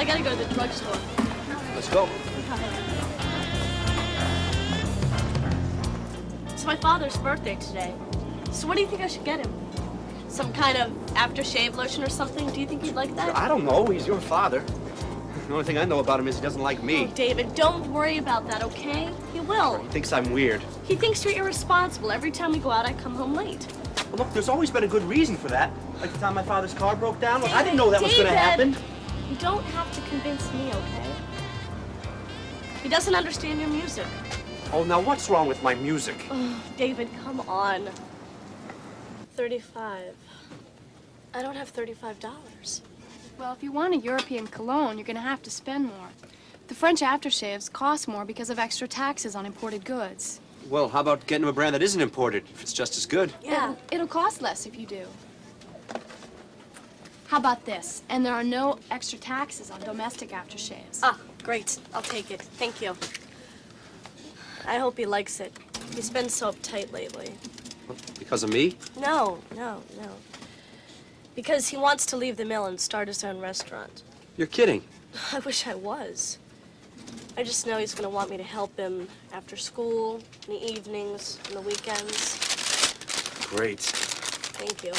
I gotta go to the drugstore. Let's go. It's my father's birthday today. So what do you think I should get him? Some kind of aftershave lotion or something? Do you think he'd like that? I don't know. He's your father. The only thing I know about him is he doesn't like me. Oh, David, don't worry about that, okay? He will. He thinks I'm weird. He thinks you're irresponsible. Every time we go out, I come home late. Well, look, there's always been a good reason for that. Like the time my father's car broke down. Look, David, I didn't know that was going to happen. You don't have to convince me, okay? He doesn't understand your music. Oh, now what's wrong with my music? Oh, David, come on. 35. I don't have $35. Well, if you want a European cologne, you're going to have to spend more. The French aftershaves cost more because of extra taxes on imported goods. Well, how about getting him a brand that isn't imported, if it's just as good? Yeah. It'll cost less if you do. How about this? And there are no extra taxes on domestic aftershaves. Ah, great. I'll take it. Thank you. I hope he likes it. He's been so uptight lately. Because of me? No. Because he wants to leave the mill and start his own restaurant. You're kidding. I wish I was. I just know he's going to want me to help him after school, in the evenings, on the weekends. Great. Thank you.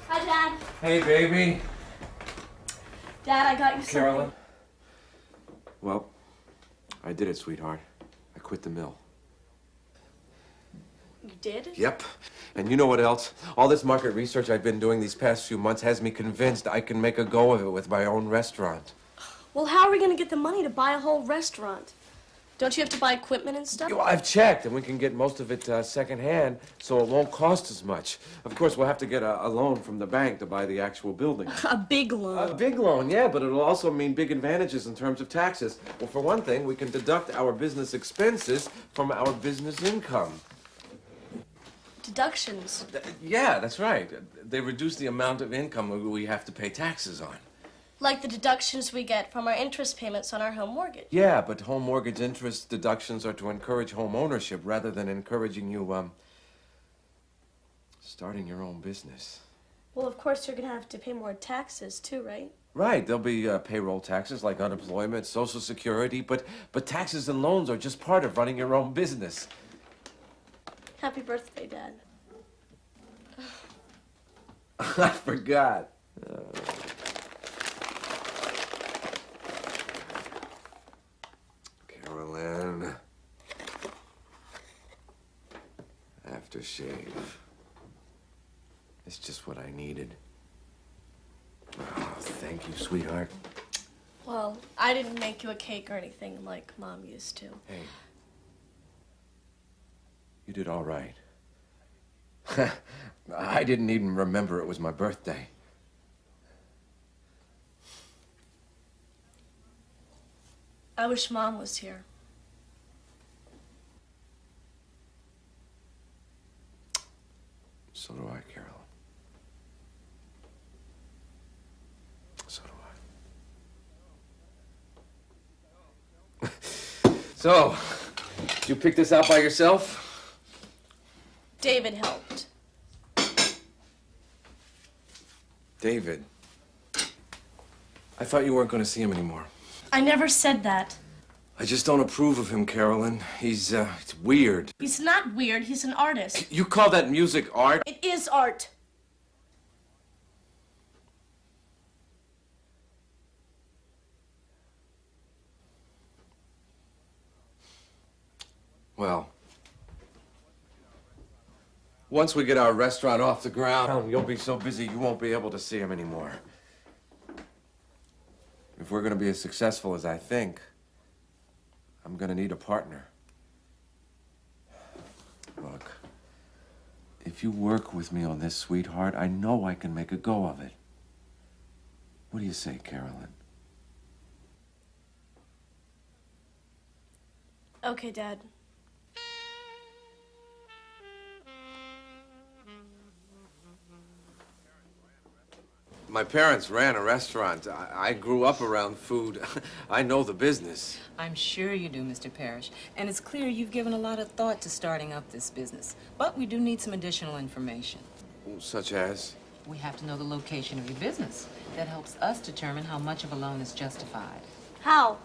Hi, Dad. Hey, baby. Dad, I got you something. Carolyn. Well, I did it, sweetheart. I quit the mill. You did? Yep. And you know what else? All this market research I've been doing these past few months has me convinced I can make a go of it with my own restaurant. Well, how are we going to get the money to buy a whole restaurant? Don't you have to buy equipment and stuff? Well, I've checked, and we can get most of it secondhand, so it won't cost as much. Of course, we'll have to get a loan from the bank to buy the actual building. A big loan. A big loan, yeah, but it'll also mean big advantages in terms of taxes. Well, for one thing, we can deduct our business expenses from our business income. Deductions. Yeah, that's right. They reduce the amount of income we have to pay taxes on. Like the deductions we get from our interest payments on our home mortgage. Yeah, but home mortgage interest deductions are to encourage home ownership rather than encouraging you, starting your own business. Well, of course, you're going to have to pay more taxes, too, right? Right, there'll be payroll taxes like unemployment, Social Security, but taxes and loans are just part of running your own business. Happy birthday, Dad. I forgot. Carolyn. Aftershave. It's just what I needed. Oh, thank you, sweetheart. Well, I didn't make you a cake or anything like Mom used to. Hey. You did all right. I didn't even remember it was my birthday. I wish Mom was here. So do I, Carolyn. So do I. So, did you pick this out by yourself? David helped. David. I thought you weren't going to see him anymore. I never said that. I just don't approve of him, Carolyn. It's weird. He's not weird. He's an artist. You call that music art? It is art. Well, once we get our restaurant off the ground, you'll be so busy you won't be able to see him anymore. If we're going to be as successful as I think, I'm going to need a partner. Look, if you work with me on this, sweetheart, I know I can make a go of it. What do you say, Carolyn? Okay, Dad. My parents ran a restaurant. I grew up around food. I know the business. I'm sure you do, Mr. Parrish. And it's clear you've given a lot of thought to starting up this business. But we do need some additional information. Such as? We have to know the location of your business. That helps us determine how much of a loan is justified. How?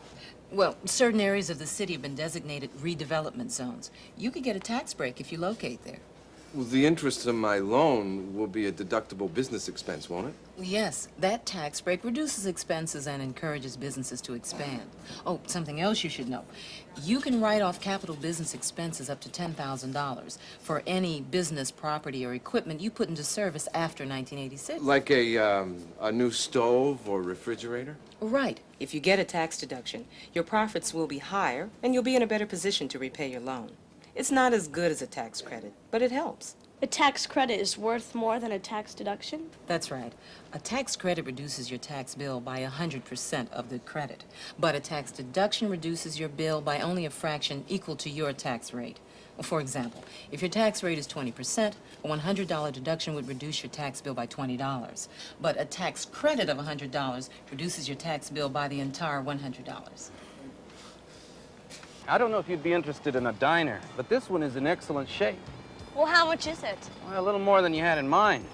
Well, certain areas of the city have been designated redevelopment zones. You could get a tax break if you locate there. Well, the interest of my loan will be a deductible business expense, won't it? Yes, that tax break reduces expenses and encourages businesses to expand. Oh, something else you should know. You can write off capital business expenses up to $10,000 for any business property or equipment you put into service after 1986. Like a new stove or refrigerator? Right. If you get a tax deduction, your profits will be higher and you'll be in a better position to repay your loan. It's not as good as a tax credit, but it helps. A tax credit is worth more than a tax deduction? That's right. A tax credit reduces your tax bill by 100% of the credit, but a tax deduction reduces your bill by only a fraction equal to your tax rate. For example, if your tax rate is 20%, a $100 deduction would reduce your tax bill by $20. But a tax credit of $100 reduces your tax bill by the entire $100. I don't know if you'd be interested in a diner, but this one is in excellent shape. Well, how much is it? Well, a little more than you had in mind.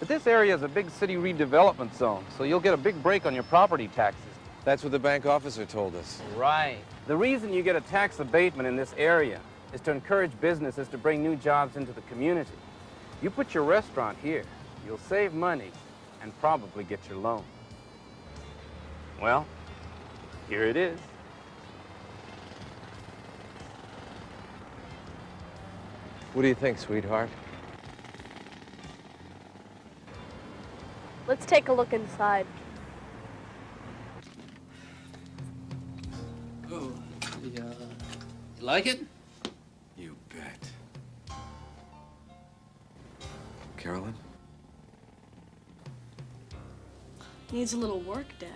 But this area is a big city redevelopment zone, so you'll get a big break on your property taxes. That's what the bank officer told us. Right. The reason you get a tax abatement in this area is to encourage businesses to bring new jobs into the community. You put your restaurant here, you'll save money and probably get your loan. Well, here it is. What do you think, sweetheart? Let's take a look inside. Oh, you like it? You bet. Carolyn? Needs a little work, Dad.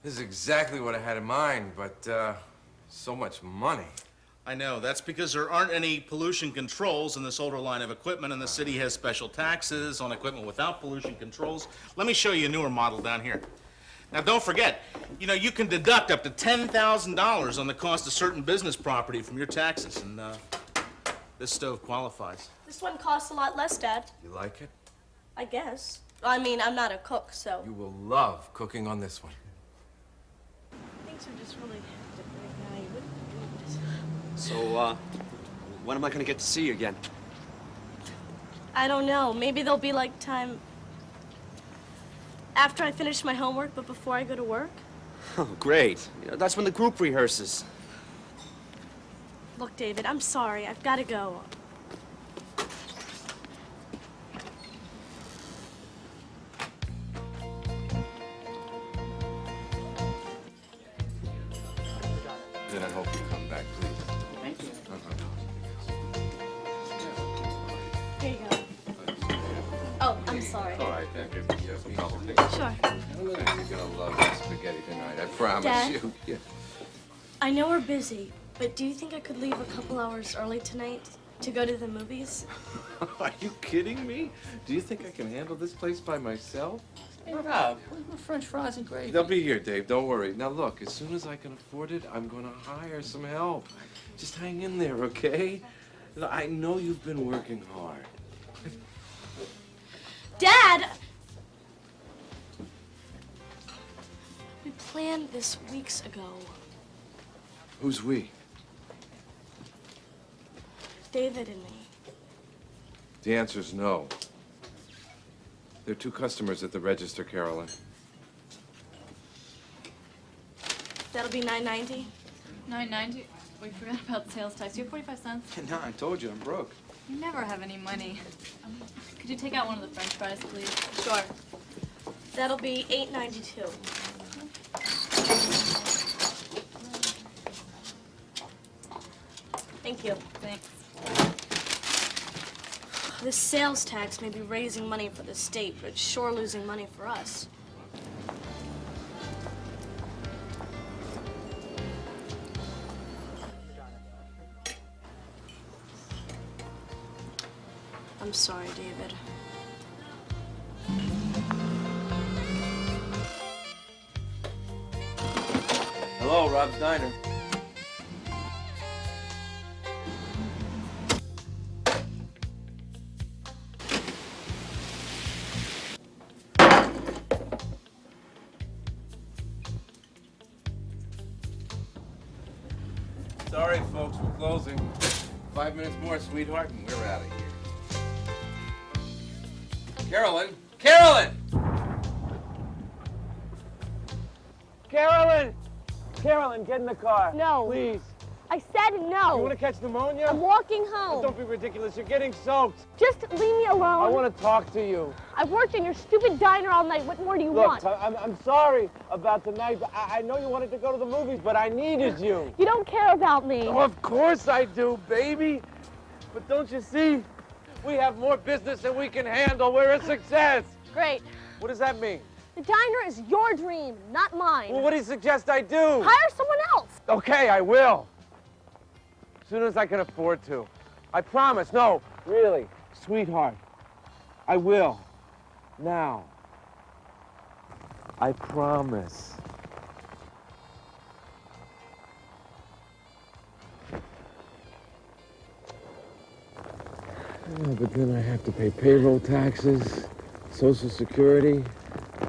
This is exactly what I had in mind, but so much money. I know. That's because there aren't any pollution controls in this older line of equipment, and the city has special taxes on equipment without pollution controls. Let me show you a newer model down here. Now, don't forget, you can deduct up to $10,000 on the cost of certain business property from your taxes, and this stove qualifies. This one costs a lot less, Dad. You like it? I guess. I mean, I'm not a cook, so. You will love cooking on this one. Things are just really hectic right now. You wouldn't believe it. So, when am I gonna get to see you again? I don't know. Maybe there'll be like time after I finish my homework, but before I go to work. Oh, great. That's when the group rehearses. Look, David, I'm sorry. I've got to go. Then I hope you come back, please. Thank you. Here you go. Oh, I'm sorry. All right, then. Yes, a couple things. Sure. You're gonna love that spaghetti tonight, I promise Dad? you. Yeah. I know we're busy, but do you think I could leave a couple hours early tonight to go to the movies? Are you kidding me? Do you think I can handle this place by myself? Hey, Rob, where's my French fries and gravy? They'll be here, Dave. Don't worry. Now, look, as soon as I can afford it, I'm gonna hire some help. Just hang in there, okay? I know you've been working hard. Dad! We planned this weeks ago. Who's we? David and me. The answer's no. There are two customers at the register, Carolyn. That'll be $9.90. $9.90. We forgot about the sales tax. You have 45 cents. No, I told you, I'm broke. You never have any money. Could you take out one of the French fries, please? Sure. That'll be $8.92. Thank you. Thanks. This sales tax may be raising money for the state, but it's sure losing money for us. sorry, David. Hello, Rob's Diner. Sorry, folks, we're closing. 5 minutes more, sweetheart, and we're out of here. Carolyn! Carolyn! Carolyn! Carolyn, get in the car. No. Please. I said no. You want to catch pneumonia? I'm walking home. Don't be ridiculous. You're getting soaked. Just leave me alone. I want to talk to you. I've worked in your stupid diner all night. What more do you want? Look, I'm sorry about tonight. But I know you wanted to go to the movies, but I needed you. You don't care about me. Oh, of course I do, baby. But don't you see? We have more business than we can handle. We're a success. Great. What does that mean? The diner is your dream, not mine. Well, what do you suggest I do? Hire someone else. Okay, I will. As soon as I can afford to. I promise. No, really, sweetheart. I will. Now. I promise. Yeah, but then I have to pay payroll taxes, Social Security,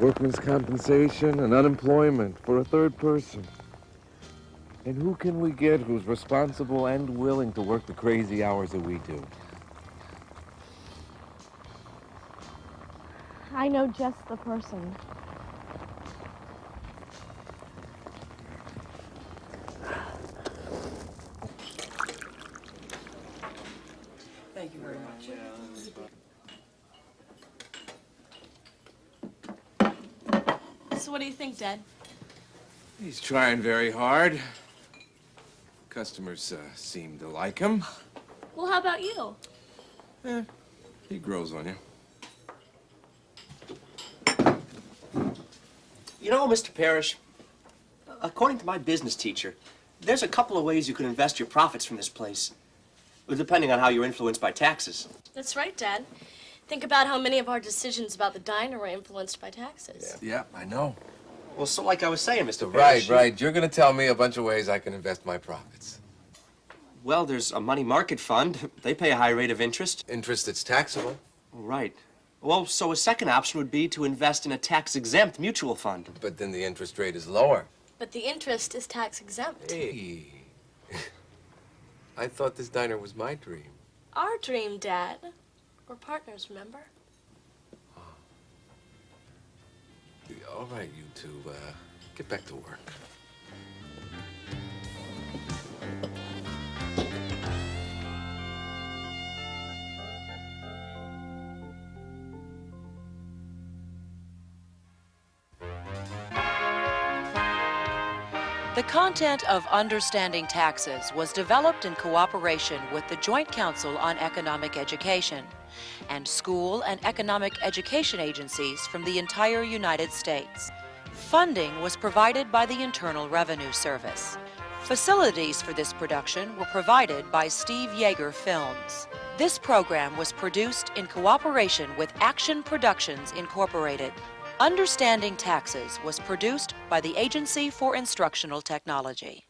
workman's compensation, and unemployment for a third person. And who can we get who's responsible and willing to work the crazy hours that we do? I know just the person. Thank you very much. So what do you think, Dad? He's trying very hard. Customers seem to like him. Well, how about you? He grows on you. You know, Mr. Parrish, according to my business teacher, there's a couple of ways you can invest your profits from this place, depending on how you're influenced by taxes. That's right, Dad. Think about how many of our decisions about the diner were influenced by taxes. Yeah, I know. Well, so like I was saying, Mr. Parrish. Right. You're gonna tell me a bunch of ways I can invest my profits. Well, there's a money market fund. They pay a high rate of interest. Interest that's taxable. Right. Well, so a second option would be to invest in a tax-exempt mutual fund. But then the interest rate is lower. But the interest is tax exempt. Hey. I thought this diner was my dream. Our dream, Dad. We're partners, remember? All right, you two, get back to work. The content of Understanding Taxes was developed in cooperation with the Joint Council on Economic Education and school and economic education agencies from the entire United States. Funding was provided by the Internal Revenue Service. Facilities for this production were provided by Steve Yeager Films. This program was produced in cooperation with Action Productions, Incorporated. Understanding Taxes was produced by the Agency for Instructional Technology.